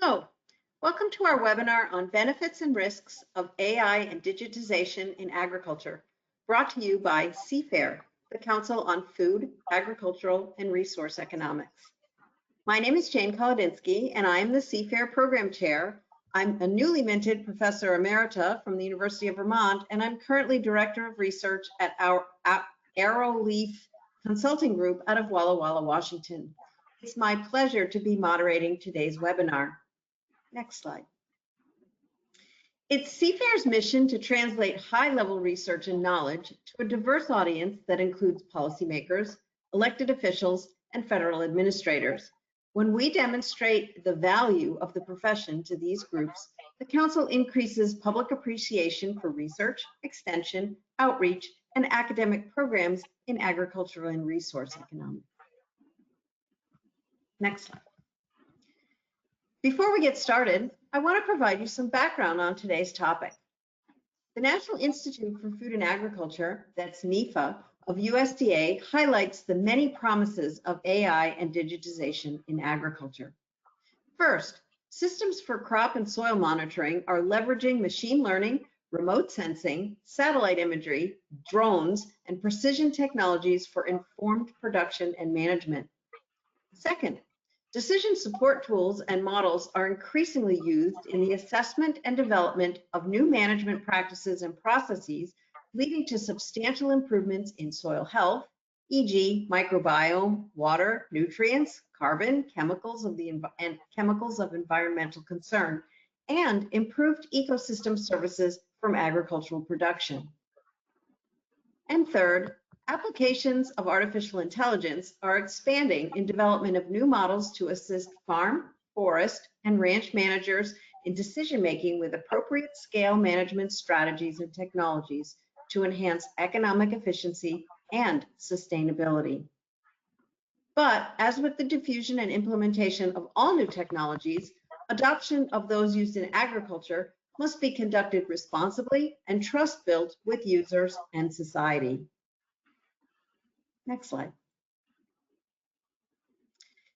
Hello, welcome to our webinar on benefits and risks of AI and digitization in agriculture, brought to you by CFAIR, the Council on Food, Agricultural, and Resource Economics. My name is Jane Kolodinsky, and I am the CFAIR Program Chair. I'm a newly minted Professor Emerita from the University of Vermont, and I'm currently Director of Research at our Arrowleaf Consulting Group out of Walla Walla, Washington. It's my pleasure to be moderating today's webinar. Next slide. It's CFAIR's mission to translate high-level research and knowledge to a diverse audience that includes policymakers, elected officials, and federal administrators. When we demonstrate the value of the profession to these groups, the Council increases public appreciation for research, extension, outreach, and academic programs in agricultural and resource economics. Next slide. Before we get started, I want to provide you some background on today's topic. The National Institute for Food and Agriculture, that's NIFA, of USDA highlights the many promises of AI and digitization in agriculture. First, systems for crop and soil monitoring are leveraging machine learning, remote sensing, satellite imagery, drones, and precision technologies for informed production and management. Second, decision support tools and models are increasingly used in the assessment and development of new management practices and processes, leading to substantial improvements in soil health, e.g. microbiome, water, nutrients, carbon, chemicals of environmental concern, and improved ecosystem services from agricultural production. And third, applications of artificial intelligence are expanding in development of new models to assist farm, forest, and ranch managers in decision-making with appropriate scale management strategies and technologies to enhance economic efficiency and sustainability. But as with the diffusion and implementation of all new technologies, adoption of those used in agriculture must be conducted responsibly and trust built with users and society. Next slide.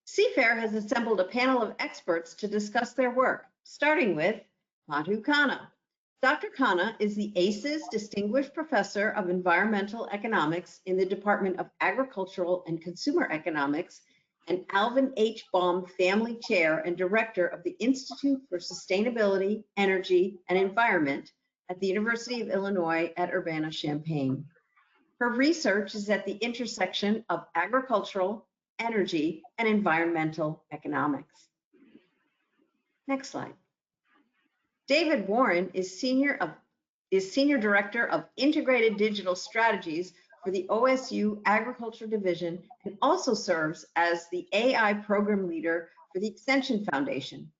CFAIR has assembled a panel of experts to discuss their work, starting with Madhu Khanna. Dr. Khanna is the ACES Distinguished Professor of Environmental Economics in the Department of Agricultural and Consumer Economics and Alvin H. Baum Family Chair and Director of the Institute for Sustainability, Energy, and Environment at the University of Illinois at Urbana-Champaign. Her research is at the intersection of agricultural, energy, and environmental economics. Next slide. David Warren is Senior Director of Integrated Digital Strategies for the OSU Agriculture Division and also serves as the AI Program Leader for the Extension Foundation.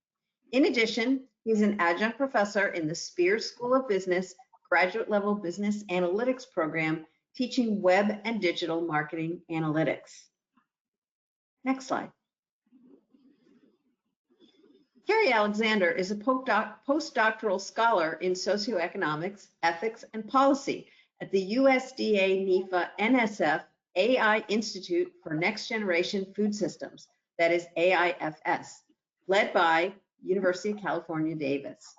In addition, he's an adjunct professor in the Spears School of Business Graduate Level Business Analytics Program, teaching web and digital marketing analytics. Next slide. Carrie Alexander is a postdoctoral scholar in socioeconomics, ethics, and policy at the USDA NIFA NSF AI Institute for Next Generation Food Systems, that is AIFS, led by University of California, Davis.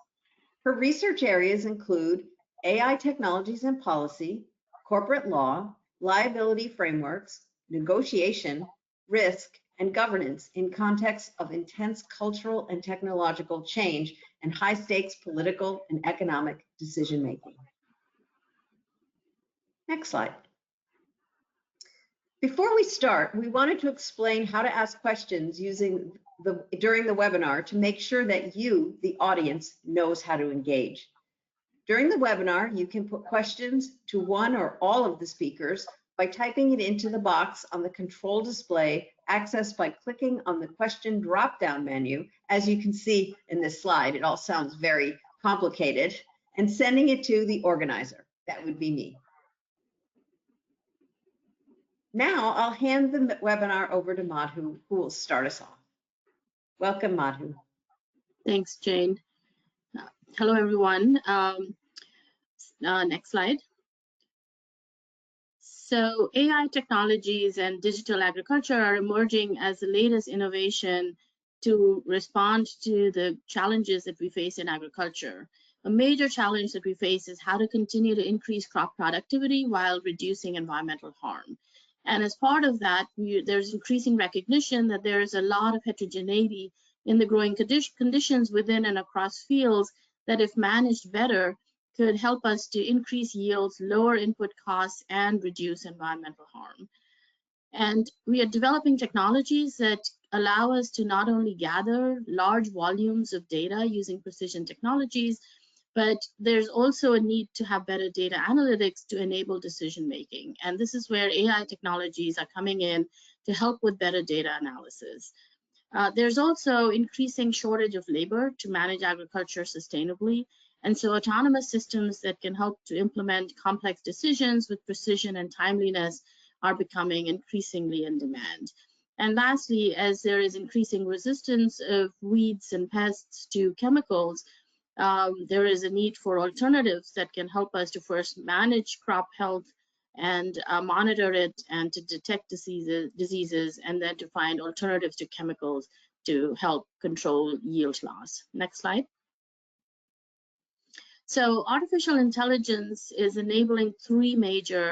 Her research areas include AI technologies and policy, corporate law, liability frameworks, negotiation, risk, and governance in context of intense cultural and technological change and high-stakes political and economic decision-making. Next slide. Before we start, we wanted to explain how to ask questions during the webinar to make sure that you, the audience, knows how to engage. During the webinar, you can put questions to one or all of the speakers by typing it into the box on the control display, accessed by clicking on the question drop-down menu. As you can see in this slide, it all sounds very complicated, and sending it to the organizer. That would be me. Now I'll hand the webinar over to Madhu, who will start us off. Welcome, Madhu. Thanks, Jane. Hello, everyone. Next slide. So AI technologies and digital agriculture are emerging as the latest innovation to respond to the challenges that we face in agriculture. A major challenge that we face is how to continue to increase crop productivity while reducing environmental harm. And as part of that, there's increasing recognition that there is a lot of heterogeneity in the growing conditions within and across fields that, if managed better, could help us to increase yields, lower input costs, and reduce environmental harm. And we are developing technologies that allow us to not only gather large volumes of data using precision technologies, but there's also a need to have better data analytics to enable decision making. And this is where AI technologies are coming in to help with better data analysis. There's also increasing shortage of labor to manage agriculture sustainably. And so autonomous systems that can help to implement complex decisions with precision and timeliness are becoming increasingly in demand. And lastly, as there is increasing resistance of weeds and pests to chemicals, there is a need for alternatives that can help us to first manage crop health and monitor it and to detect diseases, and then to find alternatives to chemicals to help control yield loss. Next slide. So artificial intelligence is enabling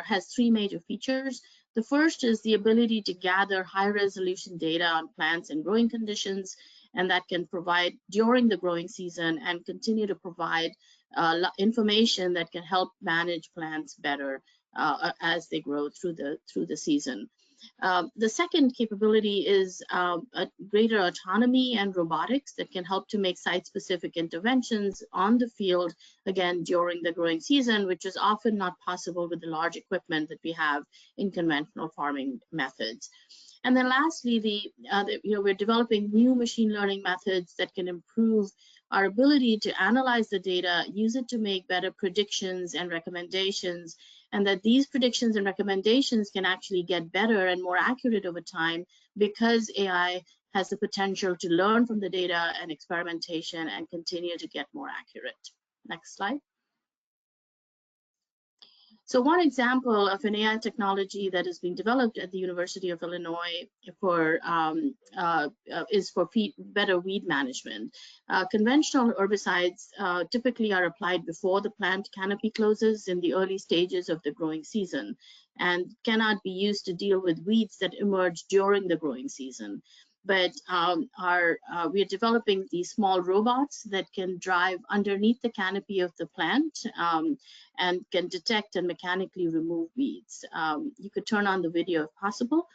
has three major features. The first is the ability to gather high resolution data on plants and growing conditions, and that can provide during the growing season and continue to provide information that can help manage plants better as they grow through the season. The second capability is a greater autonomy and robotics that can help to make site-specific interventions on the field, again, during the growing season, which is often not possible with the large equipment that we have in conventional farming methods. And then lastly, we're developing new machine learning methods that can improve our ability to analyze the data, use it to make better predictions and recommendations, and that these predictions and recommendations can actually get better and more accurate over time, because AI has the potential to learn from the data and experimentation and continue to get more accurate. Next slide. So one example of an AI technology that is being developed at the University of Illinois is for better weed management. Conventional herbicides typically are applied before the plant canopy closes in the early stages of the growing season, and cannot be used to deal with weeds that emerge during the growing season. But we are developing these small robots that can drive underneath the canopy of the plant and can detect and mechanically remove weeds. You could turn on the video if possible.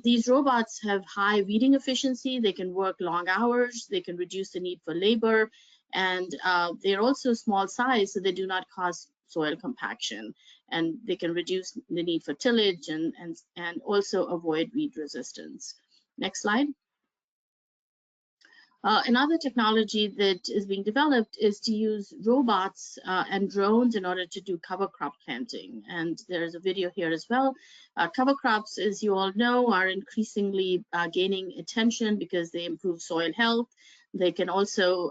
These robots have high weeding efficiency. They can work long hours. They can reduce the need for labor, and they're also small size, so they do not cause soil compaction, and they can reduce the need for tillage and also avoid weed resistance. Next slide. Another technology that is being developed is to use robots and drones in order to do cover crop planting. And there's a video here as well. Cover crops, as you all know, are increasingly gaining attention because they improve soil health. They can also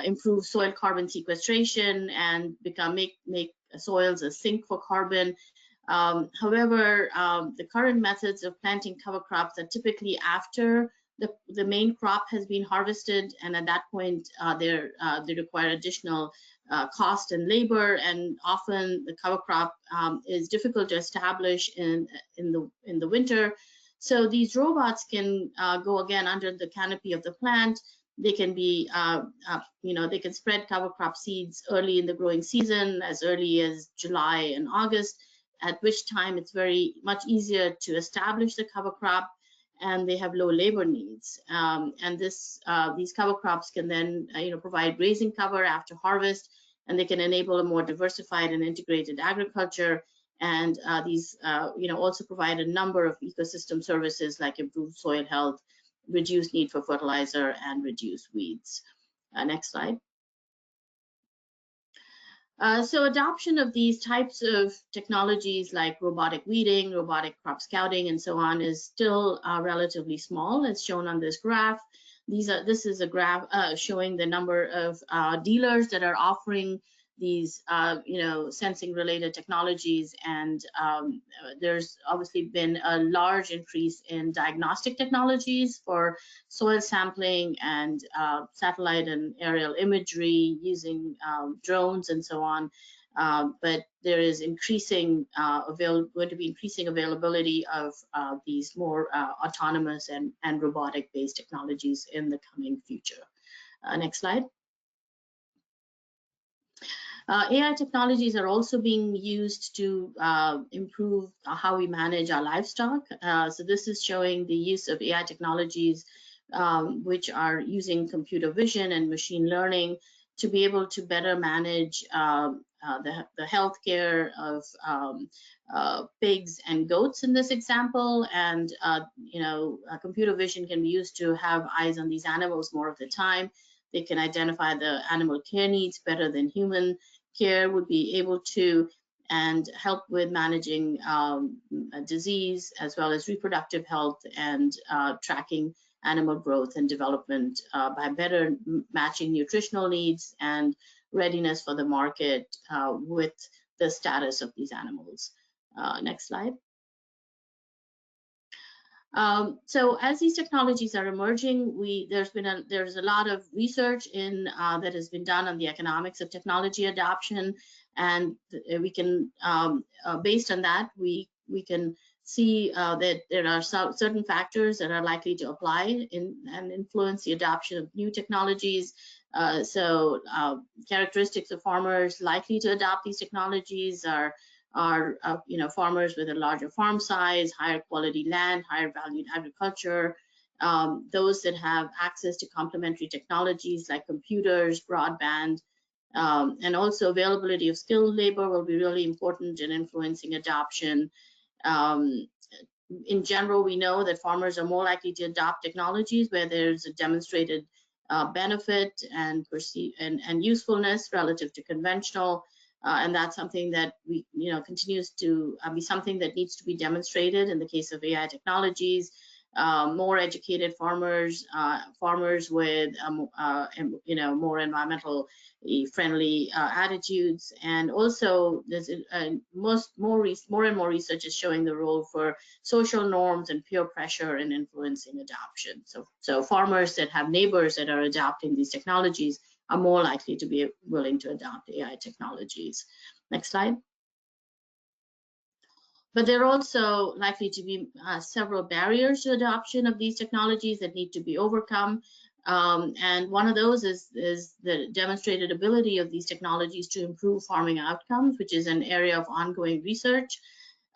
improve soil carbon sequestration and make soils a sink for carbon. However, the current methods of planting cover crops are typically after the main crop has been harvested, and at that point they require additional cost and labor, and often the cover crop is difficult to establish in the winter. So these robots can go again under the canopy of the plant. They can be, they can spread cover crop seeds early in the growing season, as early as July and August, at which time it's very much easier to establish the cover crop, and they have low labor needs. And these cover crops can then provide grazing cover after harvest, and they can enable a more diversified and integrated agriculture. And these also provide a number of ecosystem services like improved soil health, reduced need for fertilizer, and reduced weeds. Next slide. So adoption of these types of technologies like robotic weeding, robotic crop scouting, and so on is still relatively small, as shown on this graph. This is a graph showing the number of dealers that are offering these sensing related technologies, and there's obviously been a large increase in diagnostic technologies for soil sampling and satellite and aerial imagery using drones and so on. But there is increasing going to be increasing availability of these more autonomous and robotic based technologies in the coming future. Next slide. AI technologies are also being used to improve how we manage our livestock. So this is showing the use of AI technologies, which are using computer vision and machine learning to be able to better manage the healthcare of pigs and goats in this example. And computer vision can be used to have eyes on these animals more of the time. They can identify the animal care needs better than human care would be able to, and help with managing disease as well as reproductive health, and tracking animal growth and development by better matching nutritional needs and readiness for the market with the status of these animals. Next slide. So as these technologies are emerging, there's a lot of research that has been done on the economics of technology adoption, and we can based on that we can see that there are certain factors that are likely to apply and influence the adoption of new technologies. So characteristics of farmers likely to adopt these technologies are farmers with a larger farm size, higher quality land, higher valued agriculture, those that have access to complementary technologies like computers, broadband, and also availability of skilled labor will be really important in influencing adoption. In general, we know that farmers are more likely to adopt technologies where there's a demonstrated benefit and usefulness relative to conventional. And that's something that we, continues to be something that needs to be demonstrated in the case of AI technologies. More educated farmers, farmers with more environmental friendly attitudes, and also there's more and more research is showing the role for social norms and peer pressure in influencing adoption. So farmers that have neighbors that are adopting these technologies are more likely to be willing to adopt AI technologies. Next slide. But there are also likely to be several barriers to adoption of these technologies that need to be overcome. And one of those is the demonstrated ability of these technologies to improve farming outcomes, which is an area of ongoing research.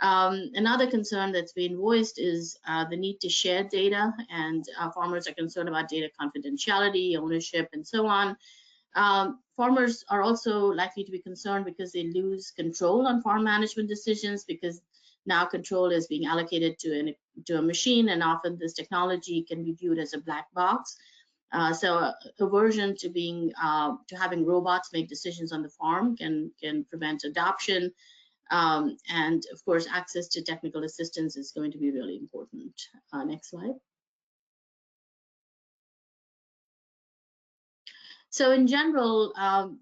Another concern that's been voiced is the need to share data, and farmers are concerned about data confidentiality, ownership, and so on. Farmers are also likely to be concerned because they lose control on farm management decisions, because now control is being allocated to a machine, and often this technology can be viewed as a black box. So aversion to having robots make decisions on the farm can prevent adoption. And of course, access to technical assistance is going to be really important. Next slide. So in general,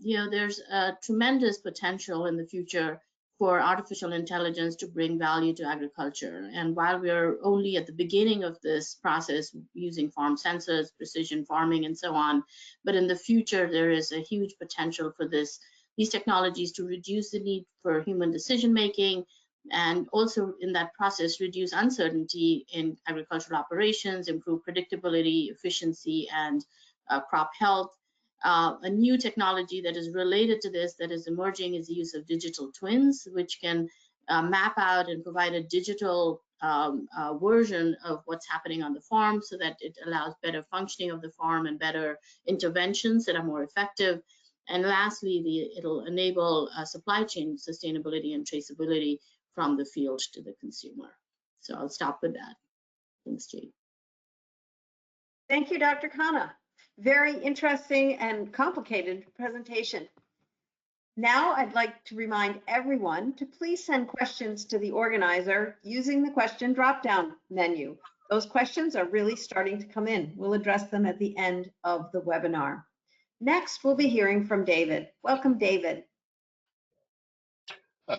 there's a tremendous potential in the future for artificial intelligence to bring value to agriculture. And while we're only at the beginning of this process using farm sensors, precision farming, and so on, but in the future, there is a huge potential for these technologies to reduce the need for human decision making, and also in that process reduce uncertainty in agricultural operations, improve predictability, efficiency, and crop health. A new technology that is related to this that is emerging is the use of digital twins, which can map out and provide a digital version of what's happening on the farm, so that it allows better functioning of the farm and better interventions that are more effective. And lastly, it'll enable supply chain sustainability and traceability from the field to the consumer. So I'll stop with that. Thanks, Jade. Thank you, Dr. Khanna. Very interesting and complicated presentation. Now I'd like to remind everyone to please send questions to the organizer using the question drop-down menu. Those questions are really starting to come in. We'll address them at the end of the webinar. Next, we'll be hearing from David. Welcome, David.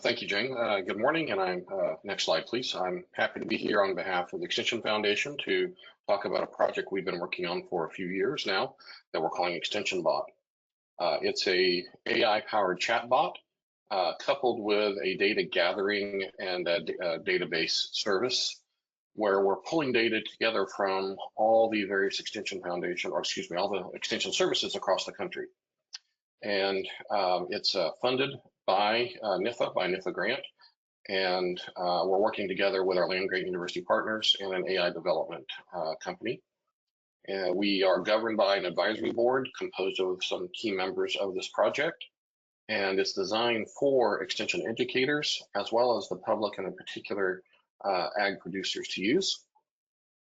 Thank you, Jane. Good morning, and next slide, please. I'm happy to be here on behalf of the Extension Foundation to talk about a project we've been working on for a few years now that we're calling Extension Bot. It's a AI-powered chatbot coupled with a data gathering and a database service where we're pulling data together from all the various Extension Foundation, or excuse me, all the extension services across the country. And it's funded by NIFA grant, and we're working together with our land-grant university partners and an AI development company. We are governed by an advisory board composed of some key members of this project, and it's designed for extension educators as well as the public and in particular ag producers to use.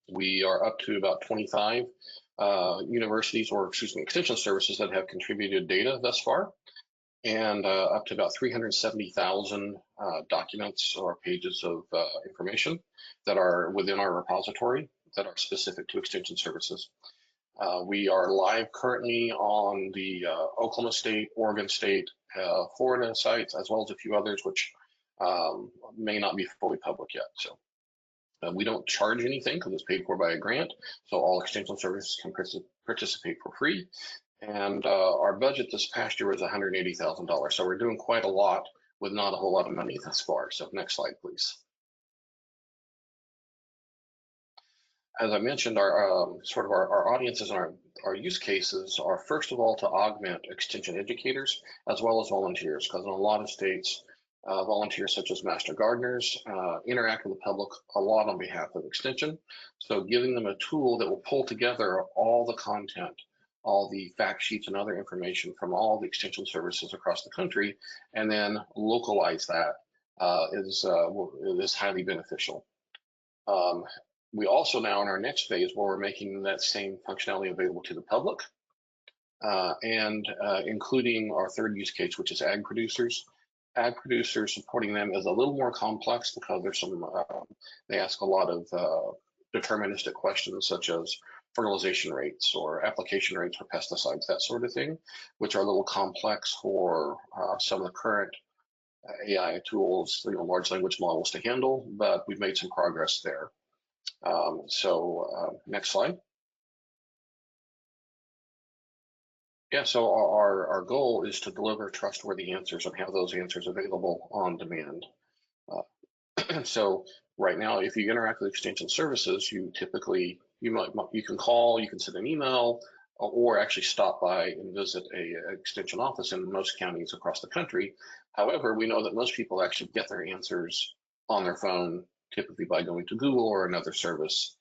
We are up to about 25 universities, or excuse me, extension services that have contributed data thus far, and up to about 370,000 documents or pages of information that are within our repository that are specific to extension services. We are live currently on the Oklahoma State, Oregon State, Florida sites, as well as a few others which may not be fully public yet. So we don't charge anything because it's paid for by a grant, so all extension services can participate for free. And our budget this past year was $180,000. So we're doing quite a lot with not a whole lot of money thus far. So next slide, please. As I mentioned, our our audiences and our use cases are first of all to augment extension educators as well as volunteers, because in a lot of states, volunteers such as master gardeners interact with the public a lot on behalf of extension. So giving them a tool that will pull together all the content, all the fact sheets and other information from all the extension services across the country, and then localize that is highly beneficial. We also now in our next phase where we're making that same functionality available to the public and including our third use case, which is ag producers. Ag producers, supporting them is a little more complex because there's some, they ask a lot of deterministic questions such as fertilization rates or application rates for pesticides, that sort of thing, which are a little complex for some of the current AI tools, large language models to handle, but we've made some progress there. Next slide. Yeah, so our goal is to deliver trustworthy answers and have those answers available on demand. So right now, if you interact with extension services, you typically, you can call, you can send an email, or actually stop by and visit a extension office in most counties across the country. However, we know that most people actually get their answers on their phone, typically by going to Google or another service.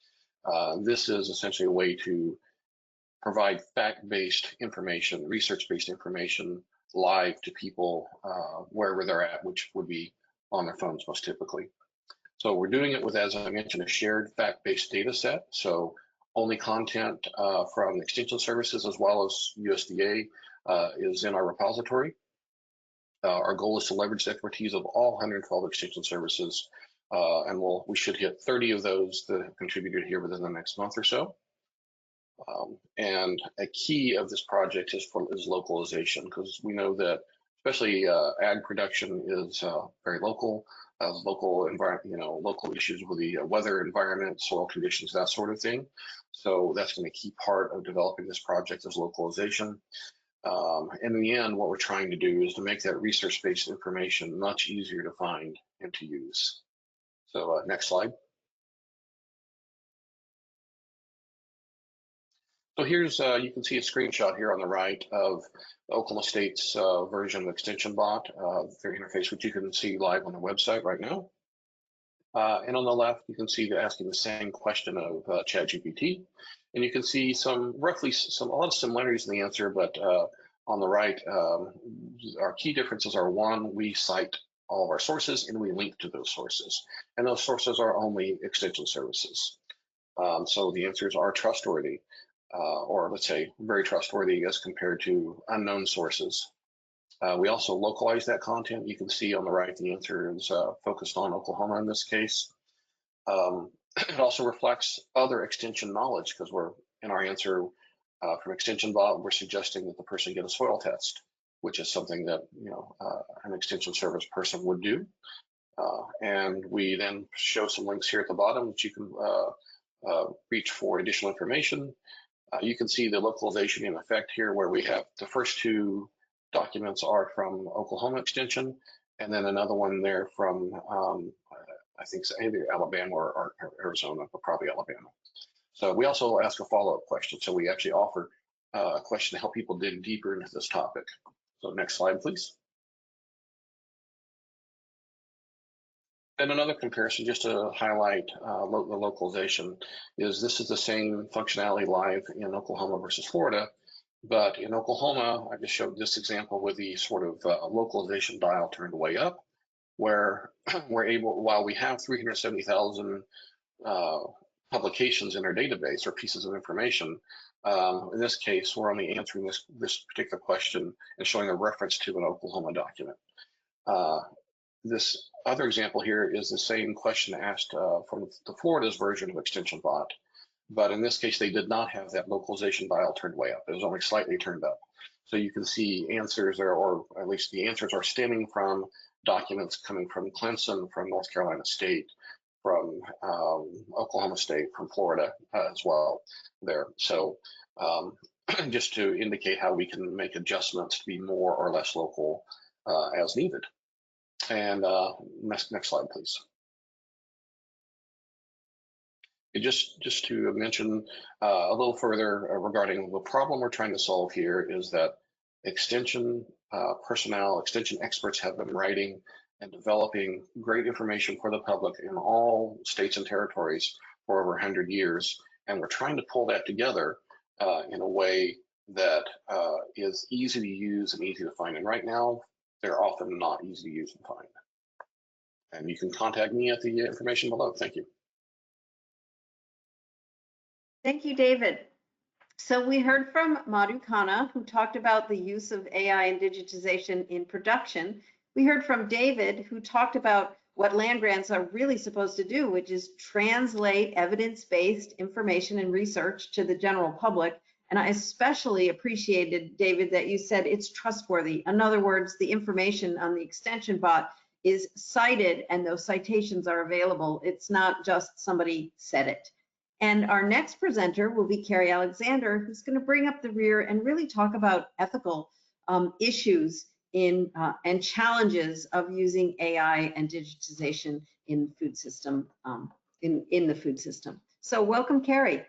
This is essentially a way to provide fact-based information, research-based information live to people wherever they're at, which would be on their phones most typically. So we're doing it with, as I mentioned, a shared fact-based data set. So only content from extension services as well as USDA is in our repository. Our goal is to leverage the expertise of all 112 extension services, and we should hit 30 of those that have contributed here within the next month or so. And a key of this project is localization, because we know that especially ag production is very local, local environment, local issues with the weather, environment, soil conditions, that sort of thing. So that's going to be a key part of developing this project is localization. And in the end, what we're trying to do is to make that research-based information much easier to find and to use. So next slide. So here's, you can see a screenshot here on the right of Oklahoma State's version of Extension Bot, their interface, which you can see live on the website right now. And on the left, you can see they're asking the same question of ChatGPT. And you can see a lot of similarities in the answer, but on the right, our key differences are: one, we cite all of our sources and we link to those sources. And those sources are only extension services. So the answers are trustworthy. Or let's say very trustworthy as compared to unknown sources. We also localize that content. You can see on the right, the answer is focused on Oklahoma in this case. It also reflects other extension knowledge, because we're in our answer from Extension Bot, we're suggesting that the person get a soil test. which is something that an extension service person would do. And we then show some links here at the bottom that you can reach for additional information. You can see the localization in effect here, where we have the first two documents are from Oklahoma Extension, and then another one there from I think either Alabama or Arizona, but probably Alabama. So we also ask a follow-up question. So we actually offer a question to help people dig deeper into this topic. So next slide, please. And another comparison, just to highlight the localization, is this is the same functionality live in Oklahoma versus Florida. But in Oklahoma, I just showed this example with the sort of localization dial turned way up, where we're able, while we have 370,000 publications in our database or pieces of information, in this case, we're only answering this particular question and showing a reference to an Oklahoma document. This other example here is the same question asked from the Florida's version of Extension Bot, but in this case, they did not have that localization dial turned way up. It was only slightly turned up. So you can see answers there, or at least the answers are stemming from documents coming from Clemson, from North Carolina State, from Oklahoma State, from Florida as well there. So just to indicate how we can make adjustments to be more or less local as needed. And next slide, please. And just to mention a little further regarding the problem we're trying to solve here is that extension personnel, extension experts have been writing and developing great information for the public in all states and territories for over 100 years. And we're trying to pull that together in a way that is easy to use and easy to find. And right now, they're often not easy to use and find. And you can contact me at the information below. Thank you. Thank you, David. So we heard from Madhu Khanna, who talked about the use of AI and digitization in production. We heard from David, who talked about what land grants are really supposed to do, which is translate evidence-based information and research to the general public. And I especially appreciated, David, that you said it's trustworthy. In other words, the information on the extension bot is cited and those citations are available. It's not just somebody said it. And our next presenter will be Carrie Alexander, who's going to bring up the rear and really talk about ethical issues and challenges of using AI and digitization in food system, in the food system. So welcome, Carrie.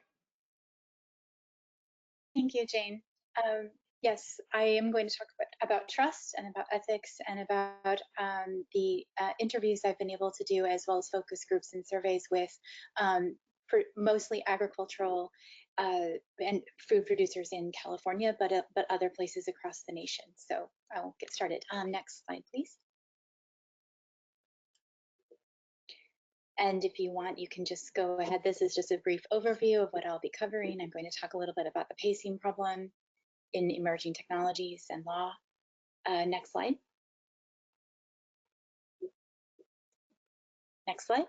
Thank you, Jane. Yes, I am going to talk about trust and about ethics and about the interviews I've been able to do, as well as focus groups and surveys with mostly agricultural and food producers in California, but other places across the nation. So I will get started. Next slide, please. And if you want, you can just go ahead. This is just a brief overview of what I'll be covering. I'm going to talk a little bit about the pacing problem in emerging technologies and law. Next slide. Next slide.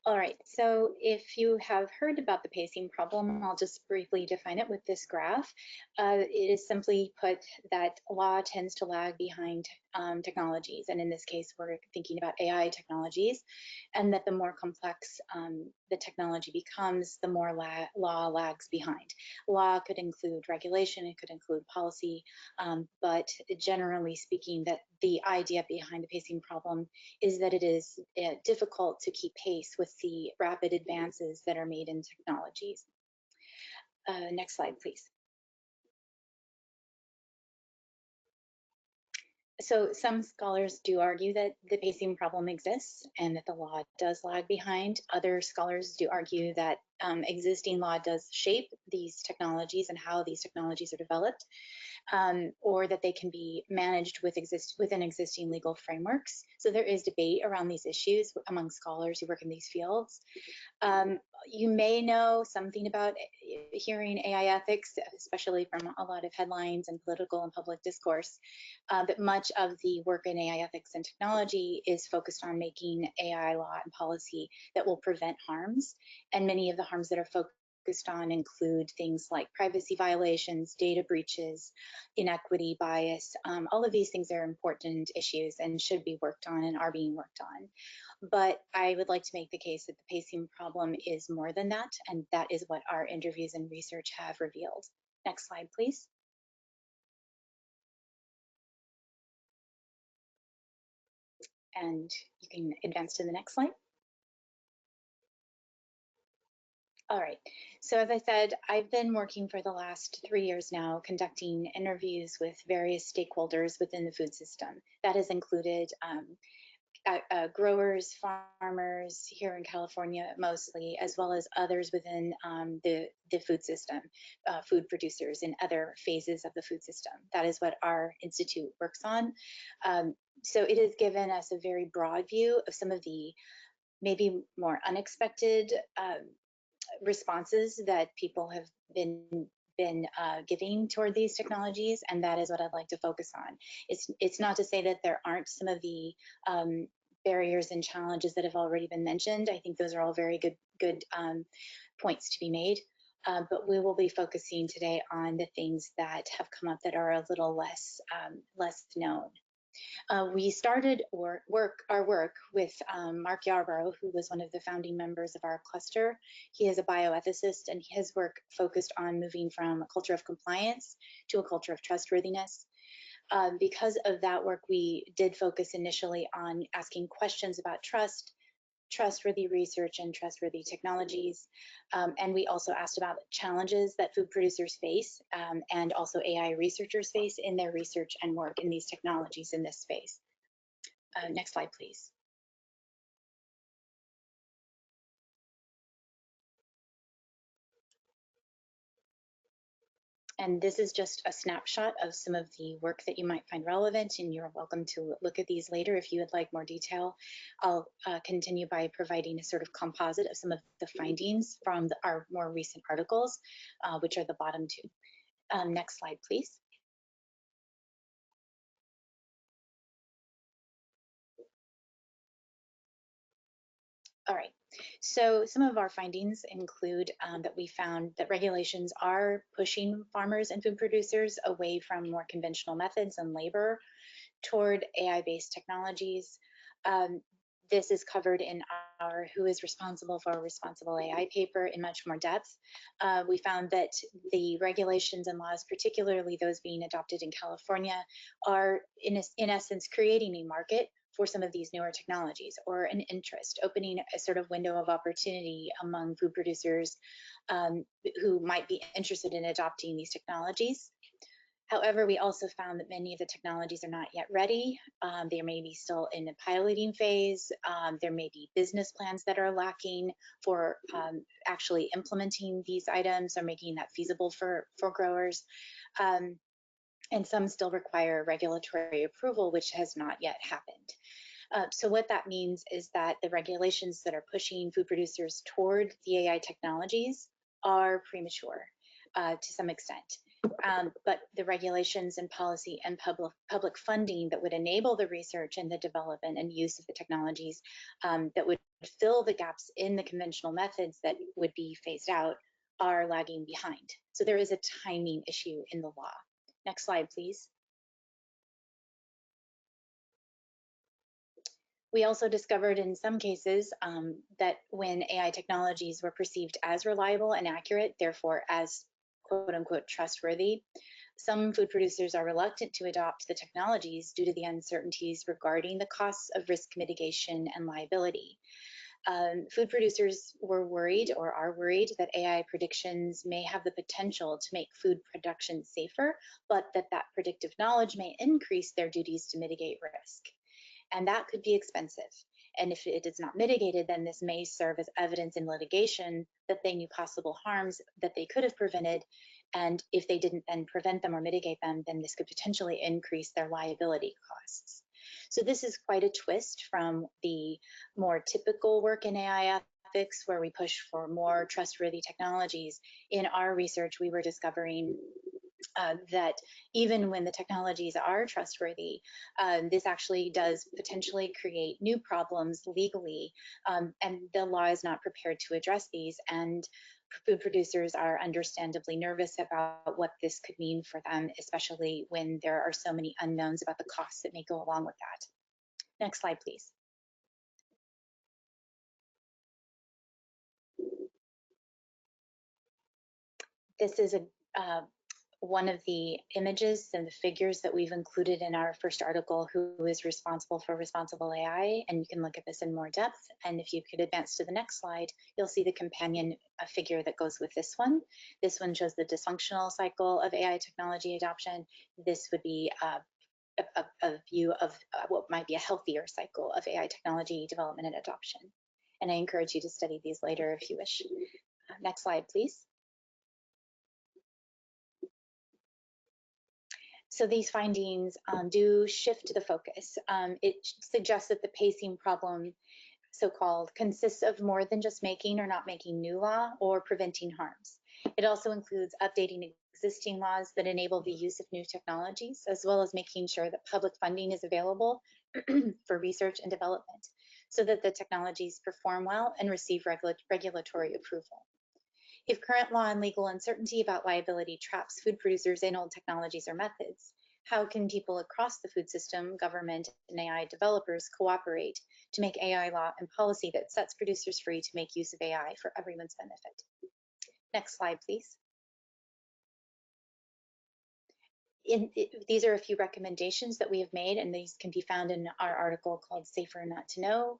All right, so if you have heard about the pacing problem, I'll just briefly define it with this graph. It is simply put that law tends to lag behind technologies, and in this case, we're thinking about AI technologies, and that the more complex the technology becomes, the more law lags behind. Law could include regulation, it could include policy, but generally speaking, that the idea behind the pacing problem is that it is difficult to keep pace with the rapid advances that are made in technologies. Next slide, please. So some scholars do argue that the pacing problem exists and that the law does lag behind. Other scholars do argue that existing law does shape these technologies and how these technologies are developed, or that they can be managed within existing legal frameworks. So there is debate around these issues among scholars who work in these fields. You may know something about hearing AI ethics, especially from a lot of headlines and political and public discourse, that much of the work in AI ethics and technology is focused on making AI law and policy that will prevent harms. And many of the harms that are focused focused on include things like privacy violations, data breaches, inequity, bias. All of these things are important issues and should be worked on and are being worked on. But I would like to make the case that the pacing problem is more than that, and that is what our interviews and research have revealed. Next slide, please. And you can advance to the next slide. All right, so as I said, I've been working for the last 3 years now, conducting interviews with various stakeholders within the food system. That has included growers, farmers here in California mostly, as well as others within the food system, food producers in other phases of the food system. That is what our institute works on. So it has given us a very broad view of some of the maybe more unexpected responses that people have been giving toward these technologies, and that is what I'd like to focus on. It's not to say that there aren't some of the barriers and challenges that have already been mentioned. I think those are all very good points to be made, but we will be focusing today on the things that have come up that are a little less known. We started our work with Mark Yarborough, who was one of the founding members of our cluster. He is a bioethicist, and his work focused on moving from a culture of compliance to a culture of trustworthiness. Because of that work, we did focus initially on asking questions about trust, trustworthy research, and trustworthy technologies. And we also asked about challenges that food producers face and also AI researchers face in their research and work in these technologies in this space. Next slide, please. And this is just a snapshot of some of the work that you might find relevant, and you're welcome to look at these later if you would like more detail. I'll continue by providing a sort of composite of some of the findings from our more recent articles, which are the bottom two. Next slide, please. All right, so some of our findings include that we found that regulations are pushing farmers and food producers away from more conventional methods and labor toward AI-based technologies. This is covered in our Who is Responsible for Responsible AI paper in much more depth. We found that the regulations and laws, particularly those being adopted in California, are in essence creating a market for some of these newer technologies, or an interest, opening a sort of window of opportunity among food producers who might be interested in adopting these technologies. However, we also found that many of the technologies are not yet ready. They may be still in the piloting phase. There may be business plans that are lacking for actually implementing these items or making that feasible for growers. And some still require regulatory approval, which has not yet happened. So what that means is that the regulations that are pushing food producers toward the AI technologies are premature to some extent. But the regulations and policy and public funding that would enable the research and the development and use of the technologies that would fill the gaps in the conventional methods that would be phased out are lagging behind. So there is a timing issue in the law. Next slide, please. We also discovered in some cases that when AI technologies were perceived as reliable and accurate, therefore as quote unquote trustworthy, some food producers are reluctant to adopt the technologies due to the uncertainties regarding the costs of risk mitigation and liability. Food producers were worried or are worried that AI predictions may have the potential to make food production safer, but that predictive knowledge may increase their duties to mitigate risk. And that could be expensive. And if it is not mitigated, then this may serve as evidence in litigation that they knew possible harms that they could have prevented. And if they didn't then prevent them or mitigate them, then this could potentially increase their liability costs. So this is quite a twist from the more typical work in AI ethics, where we push for more trustworthy technologies. In our research, we were discovering that even when the technologies are trustworthy, this actually does potentially create new problems legally, and the law is not prepared to address these. And food producers are understandably nervous about what this could mean for them, especially when there are so many unknowns about the costs that may go along with that. Next slide, please. This is one of the images and the figures that we've included in our first article, Who is Responsible for Responsible AI? And you can look at this in more depth. And if you could advance to the next slide, you'll see the companion figure that goes with this one. This one shows the dysfunctional cycle of AI technology adoption. This would be a view of what might be a healthier cycle of AI technology development and adoption. And I encourage you to study these later if you wish. Next slide, please. So these findings do shift the focus. It suggests that the pacing problem, so-called, consists of more than just making or not making new law or preventing harms. It also includes updating existing laws that enable the use of new technologies, as well as making sure that public funding is available for research and development, so that the technologies perform well and receive regulatory approval. If current law and legal uncertainty about liability traps food producers in old technologies or methods, how can people across the food system, government, and AI developers cooperate to make AI law and policy that sets producers free to make use of AI for everyone's benefit? Next slide, please. These are a few recommendations that we have made, and these can be found in our article called Safer Not to Know, ?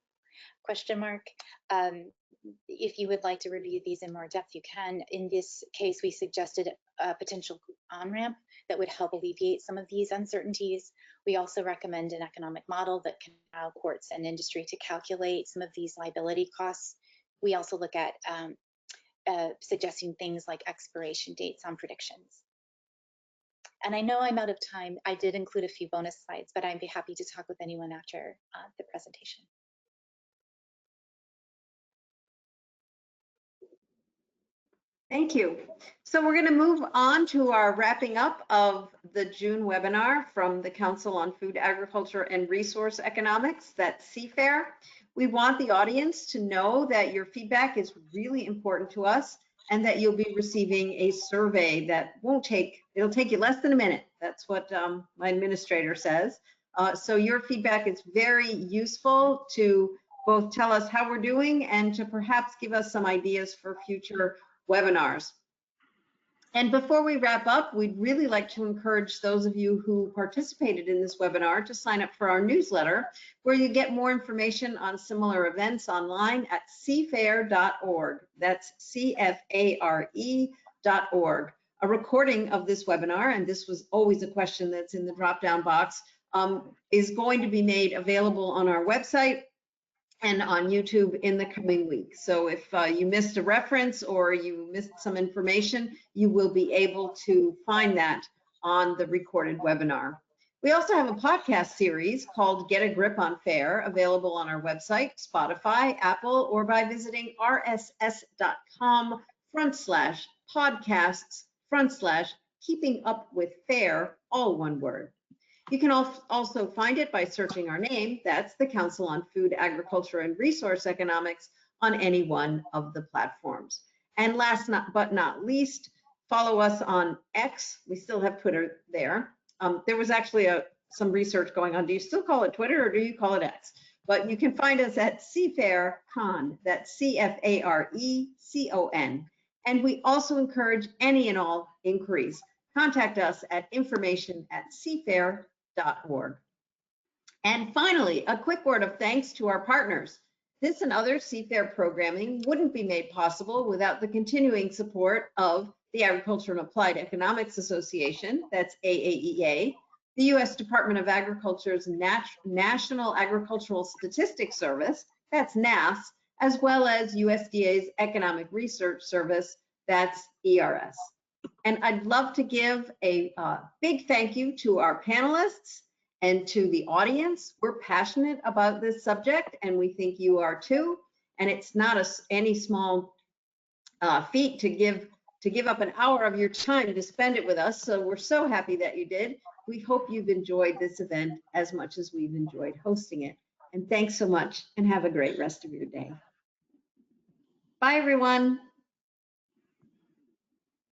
If you would like to review these in more depth, you can. In this case, we suggested a potential on-ramp that would help alleviate some of these uncertainties. We also recommend an economic model that can allow courts and industry to calculate some of these liability costs. We also look at suggesting things like expiration dates on predictions. And I know I'm out of time. I did include a few bonus slides, but I'd be happy to talk with anyone after the presentation. Thank you. So we're going to move on to our wrapping up of the June webinar from the Council on Food, Agriculture, and Resource Economics, that's CFAIR. We want the audience to know that your feedback is really important to us and that you'll be receiving a survey that it'll take you less than a minute. That's what my administrator says. So your feedback is very useful to both tell us how we're doing and to perhaps give us some ideas for future webinars. And before we wrap up, we'd really like to encourage those of you who participated in this webinar to sign up for our newsletter, where you get more information on similar events online at cfair.org. That's CFARE.org. A recording of this webinar, and this was always a question that's in the drop-down box, is going to be made available on our website and on YouTube in the coming weeks. So if you missed a reference or you missed some information, you will be able to find that on the recorded webinar. We also have a podcast series called Get a Grip on FAIR, available on our website, Spotify, Apple, or by visiting rss.com/podcasts/keeping up with FAIR, all one word. You can also find it by searching our name. That's the Council on Food, Agriculture, and Resource Economics on any one of the platforms. And last but not least, follow us on X. We still have Twitter there. There was actually some research going on. Do you still call it Twitter or do you call it X? But you can find us at CFAIRCon. That's CFARECON. And we also encourage any and all inquiries. Contact us at information@cfair.org. And finally, a quick word of thanks to our partners. This and other CFAIR programming wouldn't be made possible without the continuing support of the Agriculture and Applied Economics Association, that's AAEA, the U.S. Department of Agriculture's National Agricultural Statistics Service, that's NASS, as well as USDA's Economic Research Service, that's ERS. And I'd love to give a big thank you to our panelists and to the audience. We're passionate about this subject, and we think you are too. And it's not any small feat to give up an hour of your time to spend it with us. So we're so happy that you did. We hope you've enjoyed this event as much as we've enjoyed hosting it. And thanks so much, and have a great rest of your day. Bye, everyone.